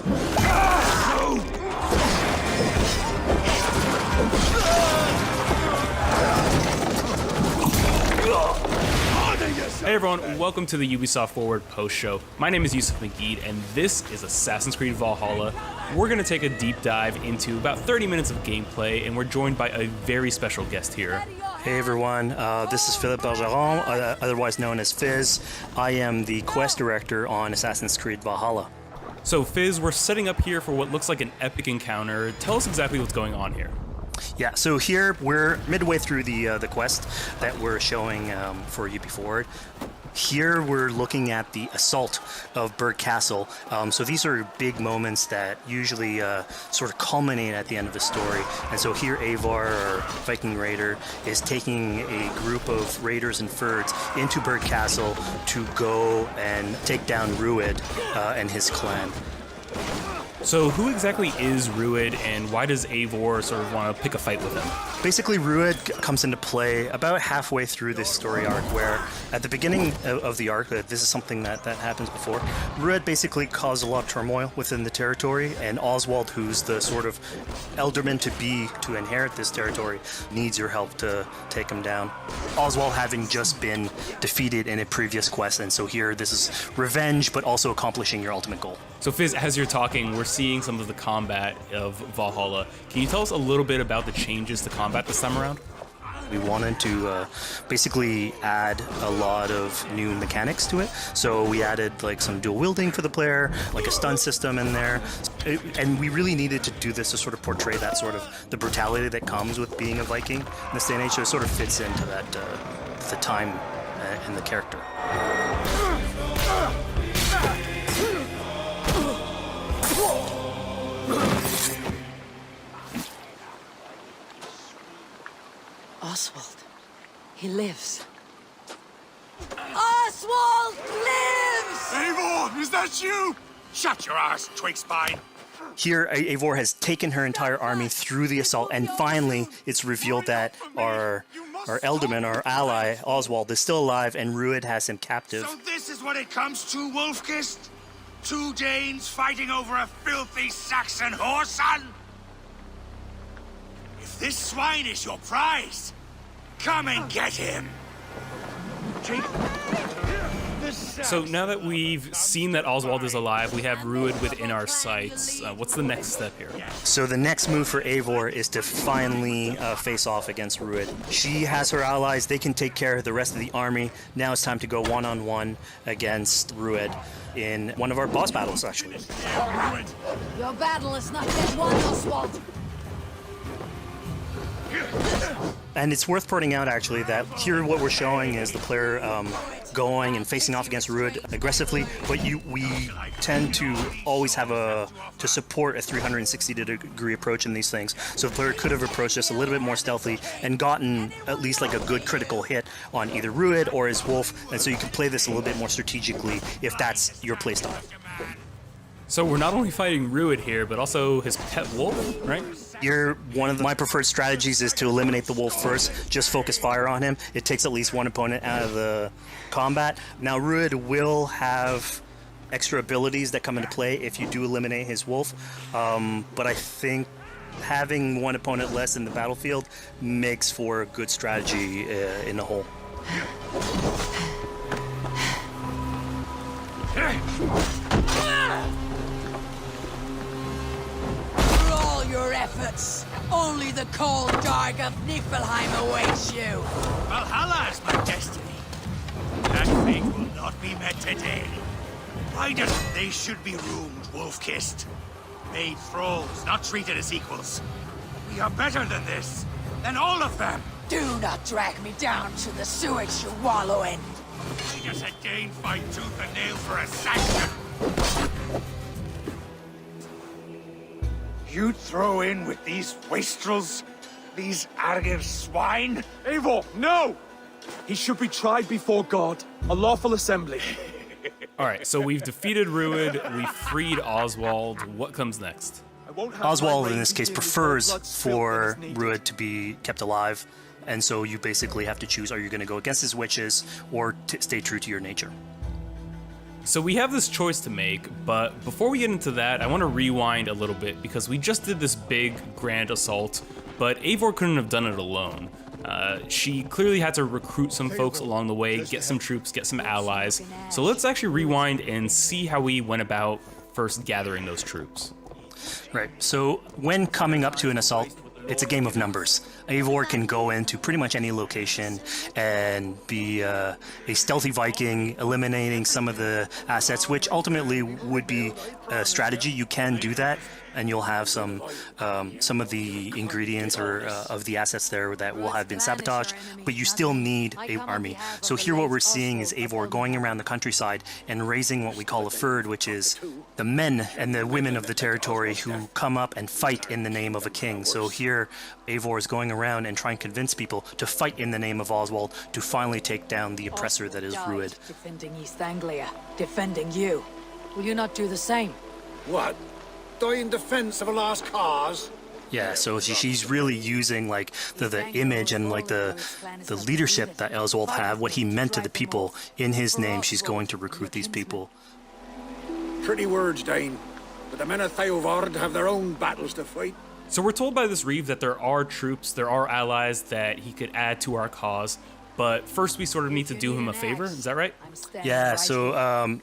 Hey everyone, welcome to the Ubisoft Forward post show. My name is Yusuf McGeed, and this is Assassin's Creed Valhalla. We're going to take a deep dive into about 30 minutes of gameplay, and we're joined by a very special guest here. Hey everyone, this is Philippe Bergeron, otherwise known as Fizz. I am the quest director on Assassin's Creed Valhalla. So Fizz, we're setting up here for what looks like an epic encounter. Tell us exactly what's going on here. Yeah, so here we're midway through the quest that we're showing for UB Forward. Here we're looking at the assault of Berg Castle. So these are big moments that usually sort of culminate at the end of the story. And so here Eivor, our Viking raider, is taking a group of raiders and Fyrds into Berg Castle to go and take down Rued and his clan. So who exactly is Rued, and why does Eivor sort of want to pick a fight with him? Basically, Rued comes into play about halfway through this story arc, where at the beginning of the arc, this is something that happens before, Rued basically caused a lot of turmoil within the territory, and Oswald, who's the sort of elderman to inherit this territory, needs your help to take him down. Oswald having just been defeated in a previous quest, and so here this is revenge, but also accomplishing your ultimate goal. So Fizz, as you're talking, we're seeing some of the combat of Valhalla. Can you tell us a little bit about the changes to combat this time around? We wanted to basically add a lot of new mechanics to it. So we added like some dual wielding for the player, like a stun system in there. And we really needed to do this to sort of portray that sort of the brutality that comes with being a Viking in this day and age. So it sort of fits into that, the time and the character. Oswald. He lives. Oswald lives! Eivor, is that you? Shut your ass, twig spine. Here, Eivor has taken her entire army through the assault, and finally it's revealed that our Elderman, our ally, Oswald, is still alive, and Rued has him captive. So this is what it comes to, Wolfkist? Two Danes fighting over a filthy Saxon whoreson? If this swine is your prize, come and get him! So now that we've seen that Oswald is alive, we have Rued within our sights. What's the next step here? So the next move for Eivor is to finally face off against Rued. She has her allies, they can take care of the rest of the army. Now it's time to go one-on-one against Rued in one of our boss battles, actually. Your battle is not yet won, Oswald. And it's worth pointing out, actually, that here what we're showing is the player going and facing off against Rued aggressively, but we tend to always have to support a 360-degree approach in these things. So the player could have approached this a little bit more stealthily and gotten at least like a good critical hit on either Rued or his wolf, and so you can play this a little bit more strategically if that's your playstyle. So we're not only fighting Rued here, but also his pet wolf, right? One of my preferred strategies is to eliminate the wolf first, just focus fire on him. It takes at least one opponent out of the combat. Now Rued will have extra abilities that come into play if you do eliminate his wolf, but I think having one opponent less in the battlefield makes for a good strategy in the whole. Your efforts. Only the cold dark of Niflheim awaits you. Valhalla is my destiny. That fate will not be met today. Why does they should be roomed, Wolfkist? Made thralls, not treated as equals. We are better than this. Than all of them. Do not drag me down to the sewage you wallow in. Why does a Dane fight tooth and nail for a Saxon? You throw in with these wastrels? These Argir swine? Eivor, no! He should be tried before God, a lawful assembly. Alright, so we've defeated Rued, we freed Oswald. What comes next? Oswald, in this case, prefers for Rued to be kept alive, and so you basically have to choose, are you going to go against his wishes or stay true to your nature? So we have this choice to make, but before we get into that, I want to rewind a little bit because we just did this big, grand assault, but Eivor couldn't have done it alone. She clearly had to recruit some folks along the way, get some troops, get some allies. So let's actually rewind and see how we went about first gathering those troops. Right. So when coming up to an assault, it's a game of numbers. Eivor can go into pretty much any location and be a stealthy Viking, eliminating some of the assets, which ultimately would be a strategy. You can do that, and you'll have some of the ingredients or of the assets there that will have been sabotaged, but you still need an army. So here what we're seeing is Eivor going around the countryside and raising what we call a fyrd, which is the men and the women of the territory who come up and fight in the name of a king. So here Eivor is going around and trying to convince people to fight in the name of Oswald to finally take down the oppressor that is Rued. Defending East Anglia, defending you. Will you not do the same? What? Die in defense of a lost cause? Yeah, so she's really using like the image and like the leadership that Oswald had, what he meant to the people in his name. She's going to recruit these people. Pretty words, Dane. But the men of Theovard have their own battles to fight. So we're told by this Reeve that there are troops, there are allies that he could add to our cause, but first we sort of need to do him a favor, is that right? Yeah, so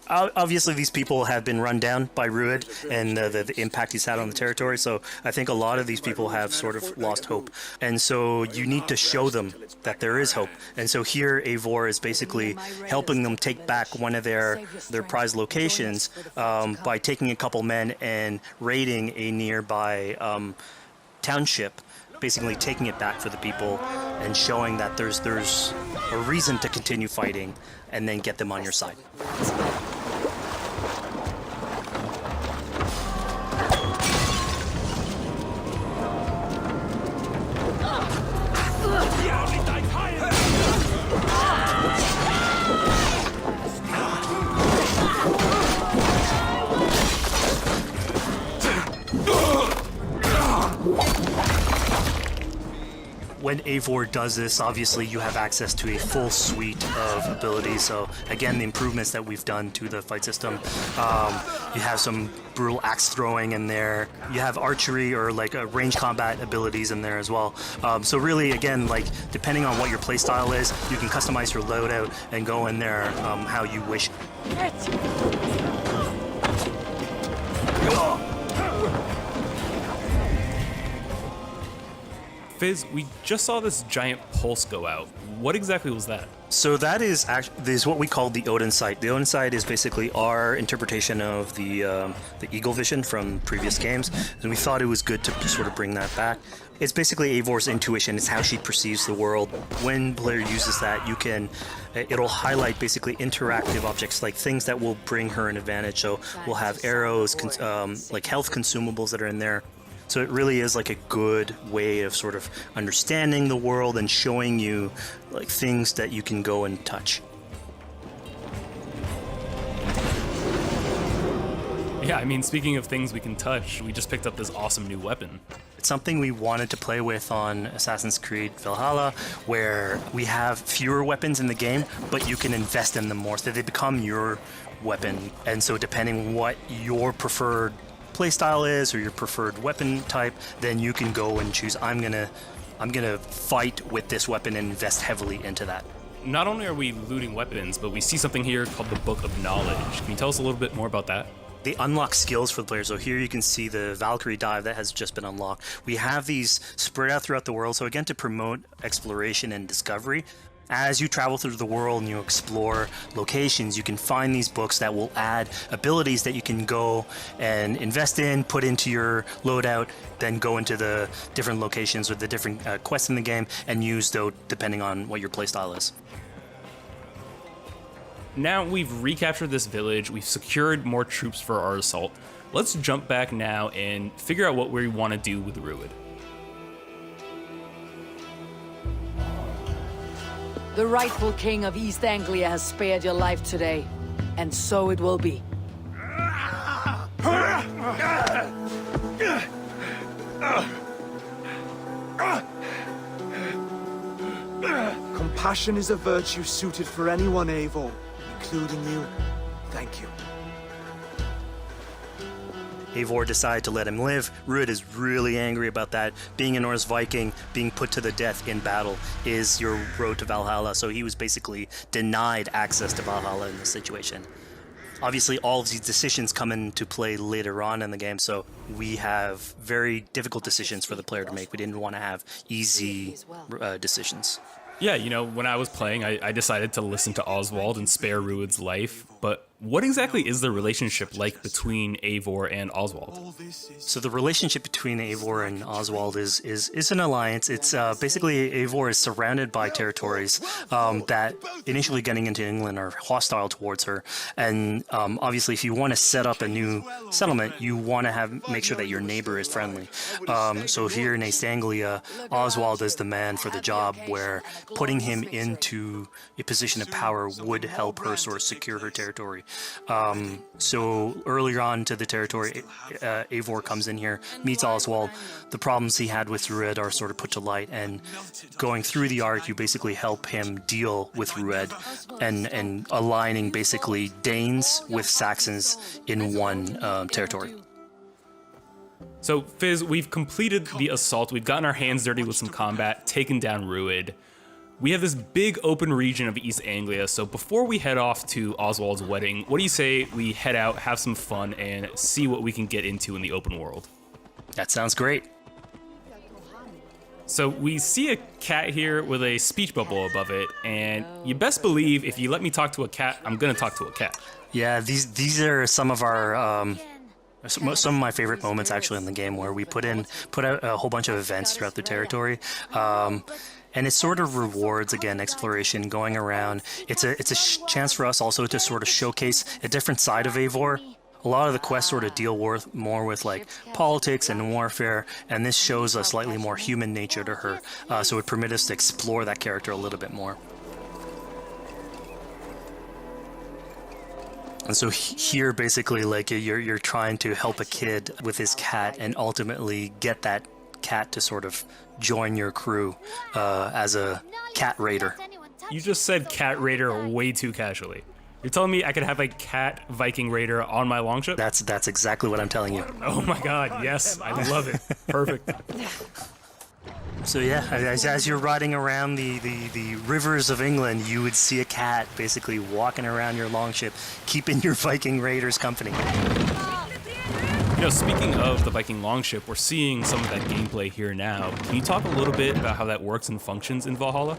obviously these people have been run down by Rued and the impact he's had on the territory, so I think a lot of these people have sort of lost hope. And so you need to show them that there is hope. And so here Eivor is basically helping them take back one of their prized locations by taking a couple men and raiding a nearby township, basically taking it back for the people and showing that there's a reason to continue fighting and then get them on your side. When Eivor does this, obviously you have access to a full suite of abilities. So again, the improvements that we've done to the fight system. You have some brutal axe throwing in there. You have archery or like range combat abilities in there as well. So really, again, like depending on what your playstyle is, you can customize your loadout and go in there how you wish. Fizz, we just saw this giant pulse go out. What exactly was that? So that is what we call the Odin sight. The Odin sight is basically our interpretation of the eagle vision from previous games, and we thought it was good to sort of bring that back. It's basically Eivor's intuition. It's how she perceives the world. When player uses that, it'll highlight basically interactive objects, like things that will bring her an advantage. So we'll have arrows, like health consumables that are in there. So it really is like a good way of sort of understanding the world and showing you like things that you can go and touch. Yeah, I mean, speaking of things we can touch, we just picked up this awesome new weapon. It's something we wanted to play with on Assassin's Creed Valhalla, where we have fewer weapons in the game, but you can invest in them more, so they become your weapon. And so depending what your preferred playstyle is or your preferred weapon type, then you can go and choose, I'm gonna fight with this weapon and invest heavily into that. Not only are we looting weapons, but we see something here called the Book of Knowledge. Can you tell us a little bit more about that? They unlock skills for the player. So here you can see the Valkyrie dive that has just been unlocked. We have these spread out throughout the world. So again, to promote exploration and discovery. As you travel through the world and you explore locations, you can find these books that will add abilities that you can go and invest in, put into your loadout, then go into the different locations with the different quests in the game and use those depending on what your playstyle is. Now we've recaptured this village, we've secured more troops for our assault. Let's jump back now and figure out what we want to do with Rued. The rightful king of East Anglia has spared your life today, and so it will be. Compassion is a virtue suited for anyone, Eivor, including you. Thank you. Eivor decided to let him live. Ruud is really angry about that. Being a Norse Viking, being put to the death in battle is your road to Valhalla, so he was basically denied access to Valhalla in this situation. Obviously, all of these decisions come into play later on in the game, so we have very difficult decisions for the player to make. We didn't want to have easy decisions. Yeah, you know, when I was playing, I decided to listen to Oswald and spare Ruud's life, but what exactly is the relationship like between Eivor and Oswald? So the relationship between Eivor and Oswald is an alliance. It's basically Eivor is surrounded by territories that initially getting into England are hostile towards her, and obviously if you want to set up a new settlement, you want to make sure that your neighbor is friendly. So here in East Anglia, Oswald is the man for the job, where putting him into a position of power would help her sort of secure her territory. So earlier on to the territory, Eivor comes in here, meets Oswald. The problems he had with Ruud are sort of put to light, and going through the arc, you basically help him deal with Ruud and aligning basically Danes with Saxons in one territory. So, Fizz, we've completed the assault, we've gotten our hands dirty with some combat, taken down Ruud. We have this big open region of East Anglia, so before we head off to Oswald's wedding, what do you say we head out, have some fun, and see what we can get into in the open world? That sounds great. So we see a cat here with a speech bubble above it, and you best believe if you let me talk to a cat, I'm gonna talk to a cat. Yeah, these are some of our some of my favorite moments actually in the game, where we put out a whole bunch of events throughout the territory. And it sort of rewards, again, exploration, going around. It's a chance for us also to sort of showcase a different side of Eivor. A lot of the quests sort of deal more with like politics and warfare, and this shows a slightly more human nature to her. So it permits us to explore that character a little bit more. And so here, basically, like you're trying to help a kid with his cat, and ultimately get that cat to sort of join your crew as a cat raider. You just said cat raider way too casually. You're telling me I could have a cat Viking raider on my longship? That's exactly what I'm telling you. Oh my god, yes, I love it. Perfect. So yeah, as you're riding around the rivers of England, you would see a cat basically walking around your longship, keeping your Viking raiders company. You know, speaking of the Viking longship, we're seeing some of that gameplay here now. Can you talk a little bit about how that works and functions in Valhalla?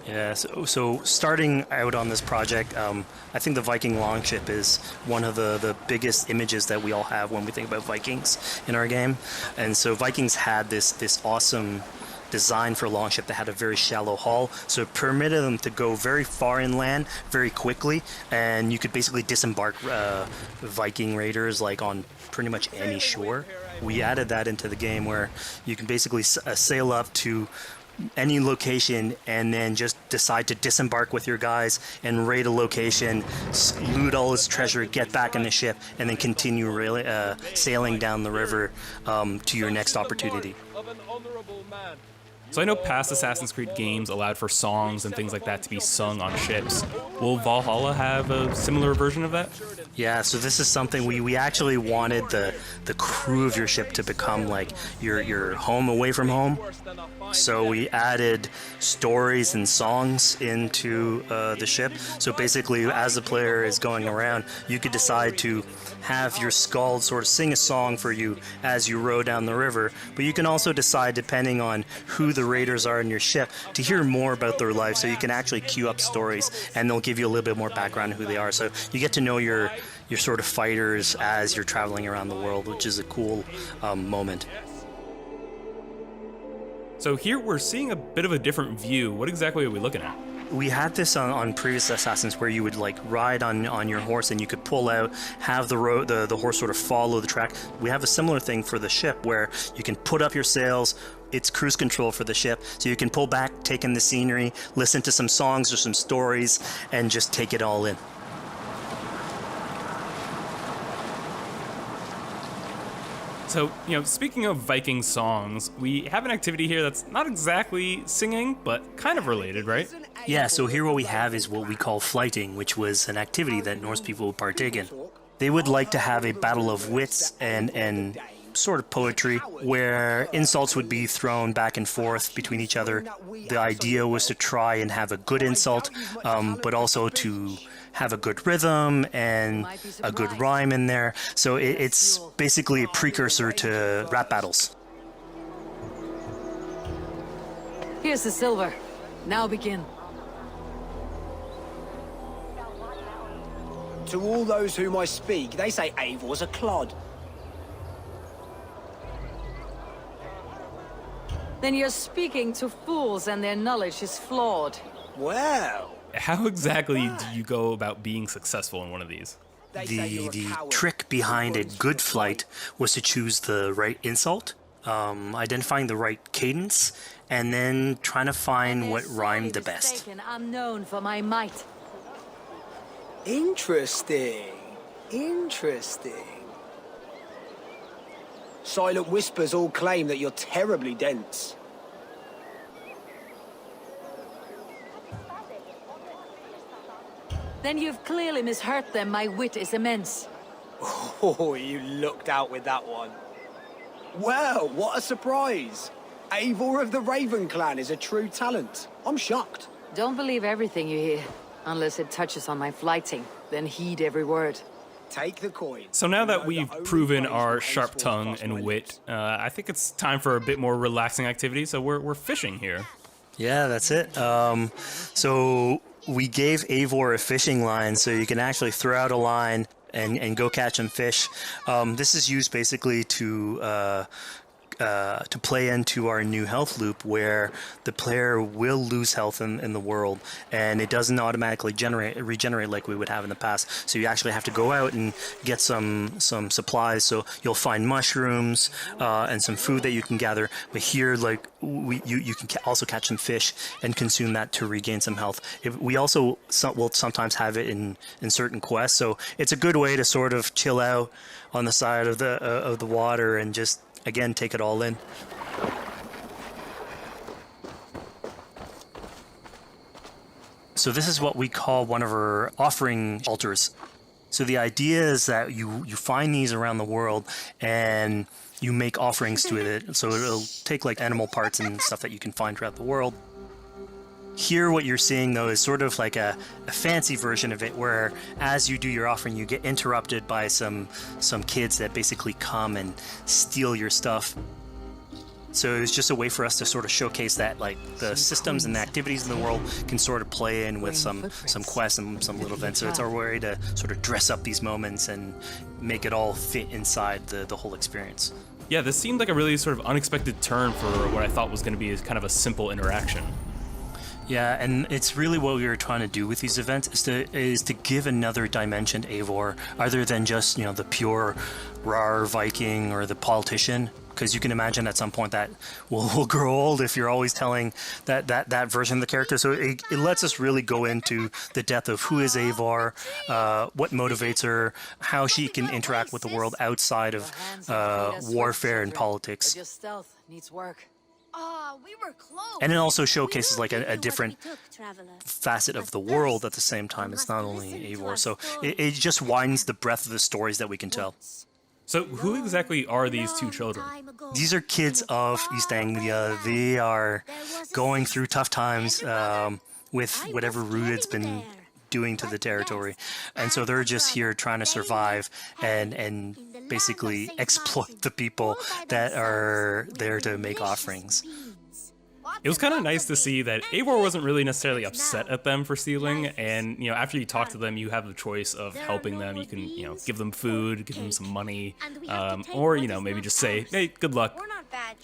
Yeah, so starting out on this project, I think the Viking longship is one of the biggest images that we all have when we think about Vikings in our game. And so Vikings had this awesome design for longship that had a very shallow hull, so it permitted them to go very far inland very quickly, and you could basically disembark Viking raiders like on pretty much any shore. We added that into the game, where you can basically sail up to any location and then just decide to disembark with your guys and raid a location, loot all its treasure, get back in the ship, and then continue sailing down the river to your next opportunity. So I know past Assassin's Creed games allowed for songs and things like that to be sung on ships. Will Valhalla have a similar version of that? Yeah, so this is something we actually wanted the crew of your ship to become like your home away from home. So we added stories and songs into the ship. So basically, as the player is going around, you could decide to have your skald sort of sing a song for you as you row down the river. But you can also decide, depending on who the raiders are in your ship, to hear more about their life. So you can actually queue up stories, and they'll give you a little bit more background on who they are. So you get to know your sort of fighters as you're traveling around the world, which is a cool moment. So here we're seeing a bit of a different view. What exactly are we looking at? We had this on previous Assassins, where you would like ride on your horse, and you could pull out, have the horse sort of follow the track. We have a similar thing for the ship, where you can put up your sails. It's cruise control for the ship, so you can pull back, take in the scenery, listen to some songs or some stories, and just take it all in. So, you know, speaking of Viking songs, we have an activity here that's not exactly singing, but kind of related, right? Yeah, so here what we have is what we call flighting, which was an activity that Norse people would partake in. They would like to have a battle of wits and sort of poetry where insults would be thrown back and forth between each other. The idea was to try and have a good insult, but also to have a good rhythm and a good rhyme in there. So it's basically a precursor to rap battles. Here's the silver. Now begin. To all those whom I speak, they say Eivor's a clod. Then you're speaking to fools and their knowledge is flawed. Well, How exactly do you go about being successful in one of these? they say you're a The coward. trick behind a good flight was to choose the right insult, identifying the right cadence, and then trying to find what rhymed the best. Mistaken, I'm known for my might. Interesting. Interesting. Silent whispers all claim that you're terribly dense. Then you've clearly misheard them. My wit is immense. Oh, you looked out with that one. Well, what a surprise. Eivor of the Raven Clan is a true talent. I'm shocked. Don't believe everything you hear, unless it touches on my flighting. Then heed every word. Take the coin. So now that Know we've only proven praise our will sharp henceforth tongue cross my and wit, lips. I think it's time for a bit more relaxing activity. So we're fishing here. Yeah, that's it. So we gave Eivor a fishing line, so you can actually throw out a line and go catch some fish. This is used basically to play into our new health loop, where the player will lose health in the world, and it doesn't automatically regenerate like we would have in the past. So you actually have to go out and get some supplies. So you'll find mushrooms and some food that you can gather. But here, like you can also catch some fish and consume that to regain some health. We also will sometimes have it in certain quests. So it's a good way to sort of chill out on the side of the water and just, again, take it all in. So this is what we call one of our offering altars. So the idea is that you find these around the world and you make offerings to it. So it'll take like animal parts and stuff that you can find throughout the world. Here what you're seeing though is sort of like a fancy version of it, where as you do your offering you get interrupted by some kids that basically come and steal your stuff. So it's just a way for us to sort of showcase that like the systems and the activities in the world can sort of play in with some quests and some little events. So it's our way to sort of dress up these moments and make it all fit inside the whole experience. Yeah, this seemed like a really sort of unexpected turn for what I thought was going to be kind of a simple interaction. Yeah, and it's really what we were trying to do with these events is to give another dimension to Eivor, other than just, the pure rar Viking or the politician. Because you can imagine at some point that will grow old if you're always telling that version of the character. So it lets us really go into the depth of who is Eivor, what motivates her, how she can interact with the world outside of warfare and politics. But your stealth needs work. We were close. And it also showcases like a different Took, traveler. facet of the world at the same time. It's not only Eivor. So it just widens the breadth of the stories that we can tell. So who exactly are these two children? These are kids of East Anglia. They are going through tough times with whatever Rued's been doing to the territory. And so they're just here trying to survive and basically exploit the people that are there to make offerings. It was kind of nice to see that Eivor wasn't really necessarily upset at them for stealing, and after you talk to them, you have the choice of helping them. You can give them food, give them some money, or maybe just say, hey, good luck,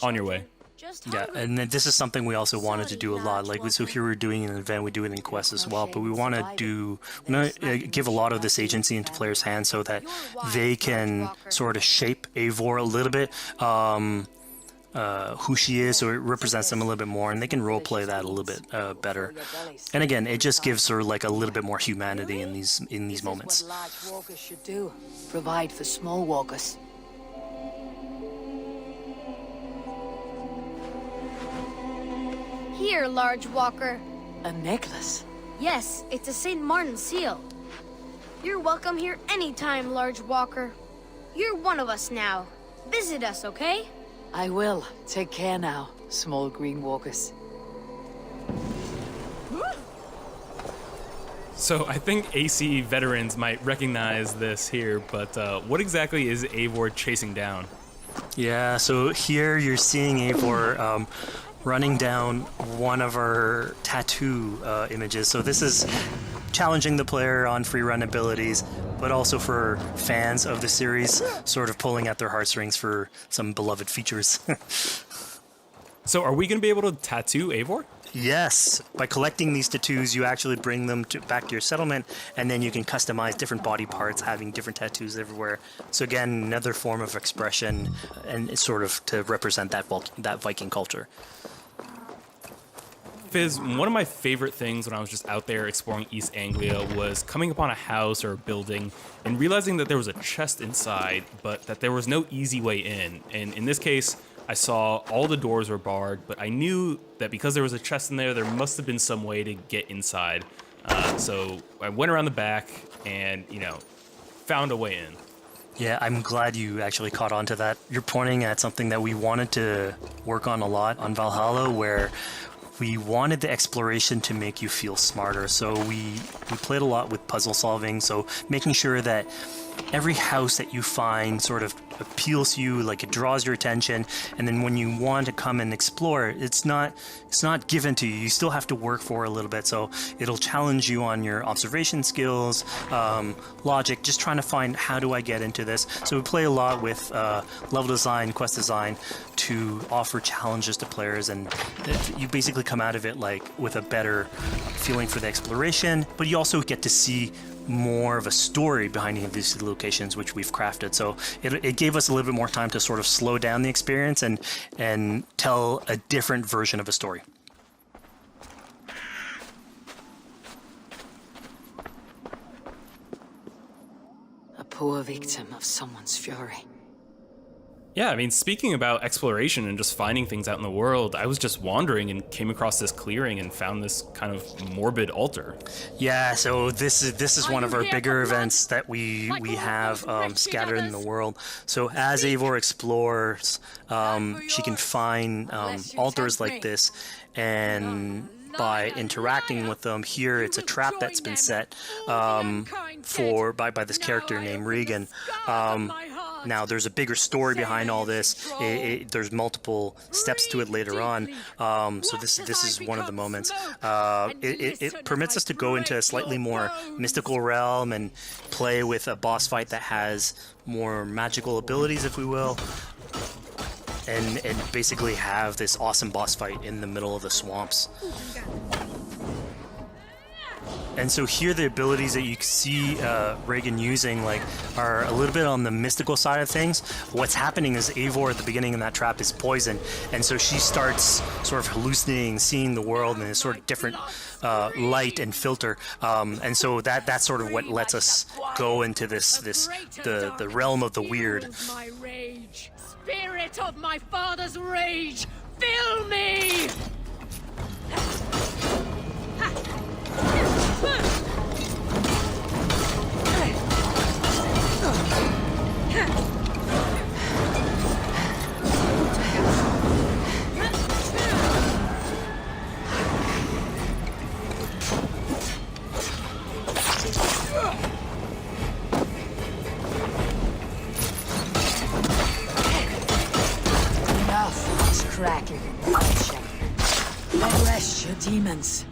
on your way. Yeah, and then this is something we also wanted to do a lot. Like, so here we're doing an event, we do it in quests as well, but we want to give a lot of this agency into players' hands so that they can sort of shape Eivor a little bit, who she is, so it represents them a little bit more, and they can roleplay that a little bit better. And again, it just gives her like a little bit more humanity in these moments. What large walkers should do. Provide for small walkers. Here, large walker. A necklace? Yes, it's a St. Martin seal. You're welcome here anytime, large walker. You're one of us now. Visit us, okay? I will. Take care now, small green walkers. So I think AC veterans might recognize this here, but what exactly is Eivor chasing down? Yeah, so here you're seeing Eivor running down one of our tattoo images. So this is challenging the player on free run abilities, but also for fans of the series, sort of pulling at their heartstrings for some beloved features. So are we going to be able to tattoo Eivor? Yes, by collecting these tattoos, you actually bring them back to your settlement, and then you can customize different body parts, having different tattoos everywhere. So again, another form of expression, and it's sort of to represent that Viking culture. Fizz, one of my favorite things when I was just out there exploring East Anglia was coming upon a house or a building and realizing that there was a chest inside, but that there was no easy way in. And in this case, I saw all the doors were barred, but I knew that because there was a chest in there must have been some way to get inside. So I went around the back and, found a way in. Yeah, I'm glad you actually caught on to that. You're pointing at something that we wanted to work on a lot on Valhalla, where we wanted the exploration to make you feel smarter. So we played a lot with puzzle solving, so making sure that every house that you find sort of appeals to you, like it draws your attention, and then when you want to come and explore, it's not given to you. You still have to work for it a little bit, so it'll challenge you on your observation skills, logic, just trying to find how do I get into this. So we play a lot with level design, quest design to offer challenges to players, and you basically come out of it like with a better feeling for the exploration, but you also get to see more of a story behind any of these locations, which we've crafted. So it gave us a little bit more time to sort of slow down the experience and tell a different version of a story. A poor victim of someone's fury. Yeah, I mean, speaking about exploration and just finding things out in the world, I was just wandering and came across this clearing and found this kind of morbid altar. Yeah, so this is one of our bigger events that we have scattered in the world. So as Eivor explores, she can find altars like this, and by interacting with them, here it's a trap that's been set by this character named Regan. Now, there's a bigger story behind all this. There's multiple steps to it later on. So this is one of the moments. It permits us to go into a slightly more mystical realm and play with a boss fight that has more magical abilities, if we will. And basically have this awesome boss fight in the middle of the swamps. And so here the abilities that you see Reagan using are a little bit on the mystical side of things. What's happening is Eivor at the beginning in that trap is poisoned, and so she starts sort of hallucinating, seeing the world in a sort of different light and filter. And so that's sort of what lets us go into the realm of the weird. My rage, spirit of my father's rage, fill me! Enough of this cracking and punching. Arrest your demons.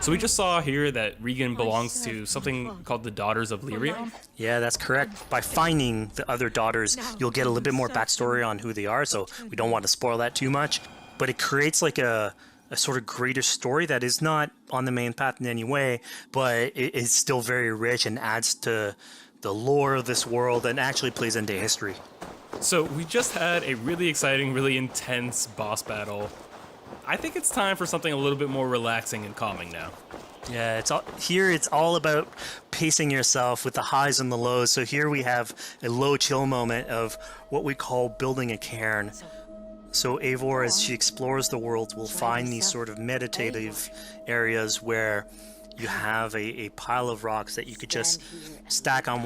So we just saw here that Regan belongs to something called the Daughters of Lyria. Yeah, that's correct. By finding the other daughters, you'll get a little bit more backstory on who they are, so we don't want to spoil that too much. But it creates like a sort of greater story that is not on the main path in any way, but it is still very rich and adds to the lore of this world and actually plays into history. So we just had a really exciting, really intense boss battle. I think it's time for something a little bit more relaxing and calming now. Yeah, it's all about pacing yourself with the highs and the lows. So here we have a low chill moment of what we call building a cairn. So Eivor, as she explores the world, will find these sort of meditative areas where you have a pile of rocks that you could just stack on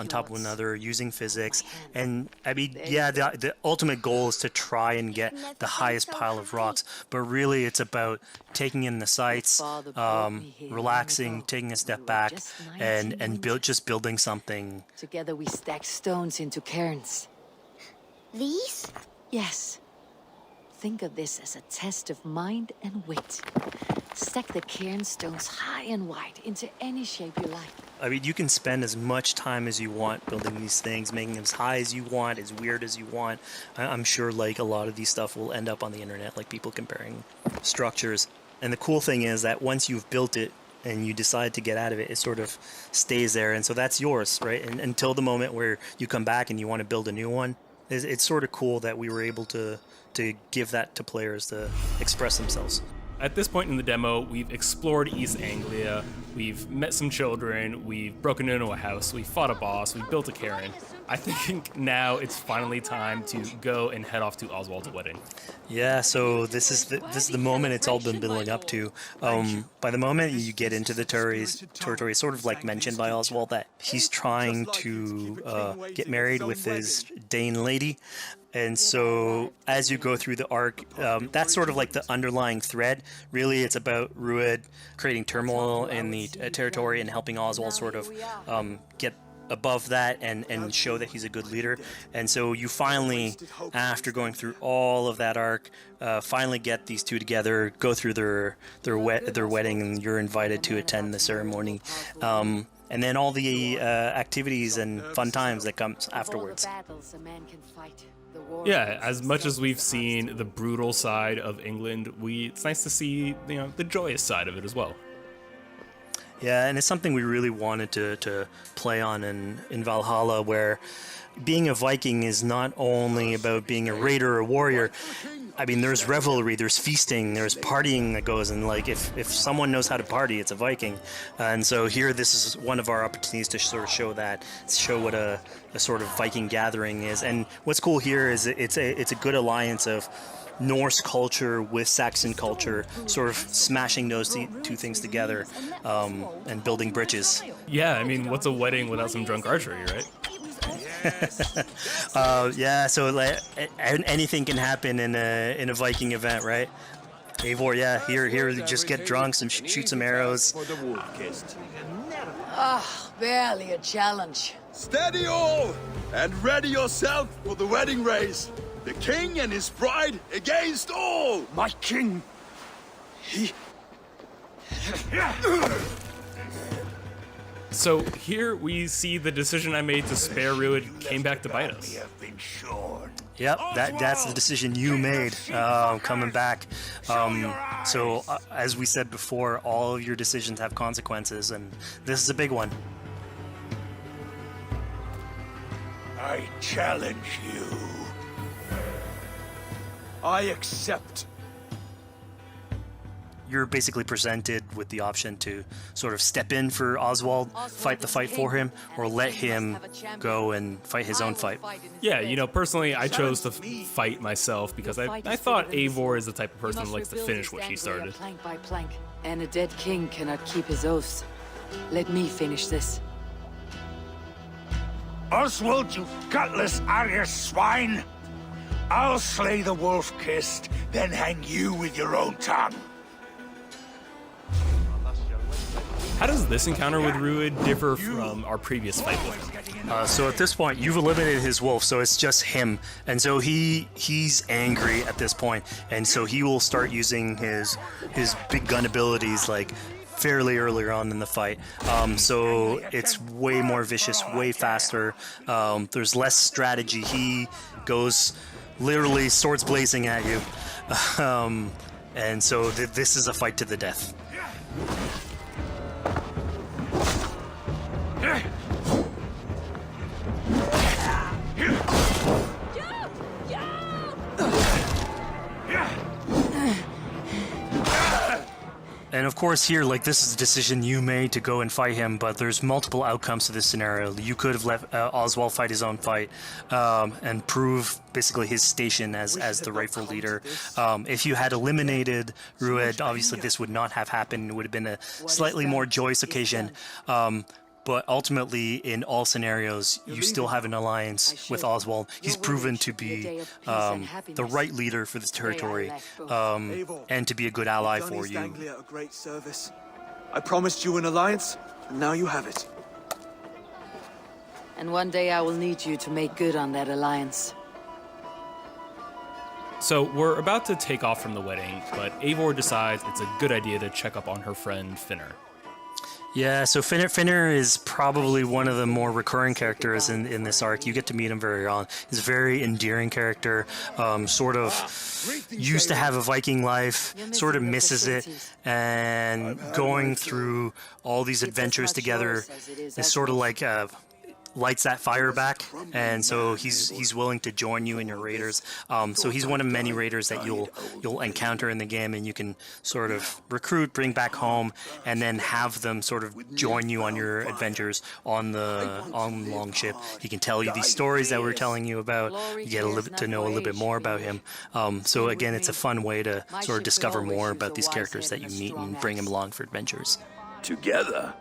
top of one another using physics. And I mean, yeah, the ultimate goal is to try and get the highest pile of rocks, but really it's about taking in the sights, relaxing, taking a step back, and just building something. Together we stack stones into cairns. These? Yes. Think of this as a test of mind and wit. Stack the cairn stones high and wide into any shape you like. I mean, you can spend as much time as you want building these things, making them as high as you want, as weird as you want. I'm sure like a lot of these stuff will end up on the internet, like people comparing structures. And the cool thing is that once you've built it and you decide to get out of it, it sort of stays there. And so that's yours, right? And until the moment where you come back and you want to build a new one. It's sort of cool that we were able to give that to players to express themselves. At this point in the demo, we've explored East Anglia, we've met some children, we've broken into a house, we fought a boss, we built a cairn. I think now it's finally time to go and head off to Oswald's wedding. Yeah, so this is the moment it's all been building up to. By the moment you get into the territory, it's sort of like mentioned by Oswald that he's trying to get married with his Dane lady. And so as you go through the arc, that's sort of like the underlying thread. Really, it's about Rued creating turmoil in the territory and helping Oswald sort of get above that and show that he's a good leader. And so you finally, after going through all of that arc, finally get these two together, go through their wedding, and you're invited to attend the ceremony. And then all the activities and fun times that comes afterwards. Yeah, as much as we've seen the brutal side of England, it's nice to see, the joyous side of it as well. Yeah, and it's something we really wanted to play on in Valhalla, where being a Viking is not only about being a raider or a warrior. I mean, there's revelry, there's feasting, there's partying that goes, and like if someone knows how to party, it's a Viking. And so here, this is one of our opportunities to sort of show what a sort of Viking gathering is. And what's cool here is it's a good alliance of Norse culture with Saxon culture, sort of smashing those two things together and building bridges. Yeah, I mean, what's a wedding without some drunk archery, right? Yeah, so like, anything can happen in a Viking event, right? Eivor, yeah, here, just get drunk, shoot some arrows. Barely a challenge. Steady all, and ready yourself for the wedding race. The king and his bride against all! My king! He... So here we see the decision I made to spare Rued came back to bite us. Yep, that's the decision you made, coming back. So as we said before, all of your decisions have consequences, and this is a big one. I challenge you. I accept. You're basically presented with the option to sort of step in for Oswald, fight the fight for him, or let him go and fight his own fight. Yeah, personally, I chose to fight myself because I thought Eivor is the type of person who likes to finish what she started. Plank by plank, and a dead king cannot keep his oaths. Let me finish this. Oswald, you gutless Arya swine! I'll slay the wolf-kissed, then hang you with your own tongue. How does this encounter with Rued differ from our previous fight with him? So at this point, you've eliminated his wolf, so it's just him. And so he's angry at this point, and so he will start using his big gun abilities like fairly earlier on in the fight. So it's way more vicious, way faster. There's less strategy. He goes literally swords blazing at you. And so this is a fight to the death. And of course here, like, this is a decision you made to go and fight him, but there's multiple outcomes to this scenario. You could have let Oswald fight his own fight and prove basically his station as the rightful leader. If you had eliminated Rued, obviously this would not have happened. It would have been a slightly more joyous occasion. But ultimately, in all scenarios, you still have an alliance with Oswald. He's proven to be the right leader for this territory and to be a good ally for you. A great service. I promised you an alliance, and now you have it. And one day I will need you to make good on that alliance. So we're about to take off from the wedding, but Eivor decides it's a good idea to check up on her friend Finner. Yeah, so Finner is probably one of the more recurring characters in this arc. You get to meet him very early. He's a very endearing character, sort of used to have a Viking life, sort of misses it, and going through all these adventures together is sort of like lights that fire back, and so he's willing to join you in your raiders. So he's one of many raiders that you'll encounter in the game, and you can sort of recruit, bring back home, and then have them sort of join you on your adventures on Longship. He can tell you these stories that we're telling you about. You get to know a little bit more about him. So again, it's a fun way to sort of discover more about these characters that you meet and bring them along for adventures. Together,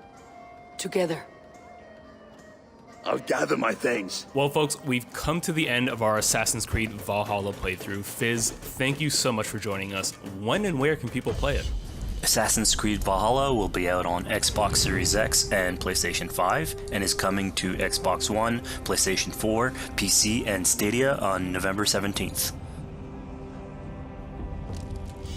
I'll gather my things. Well, folks, we've come to the end of our Assassin's Creed Valhalla playthrough. Fizz, thank you so much for joining us. When and where can people play it? Assassin's Creed Valhalla will be out on Xbox Series X and PlayStation 5, and is coming to Xbox One, PlayStation 4, PC, and Stadia on November 17th.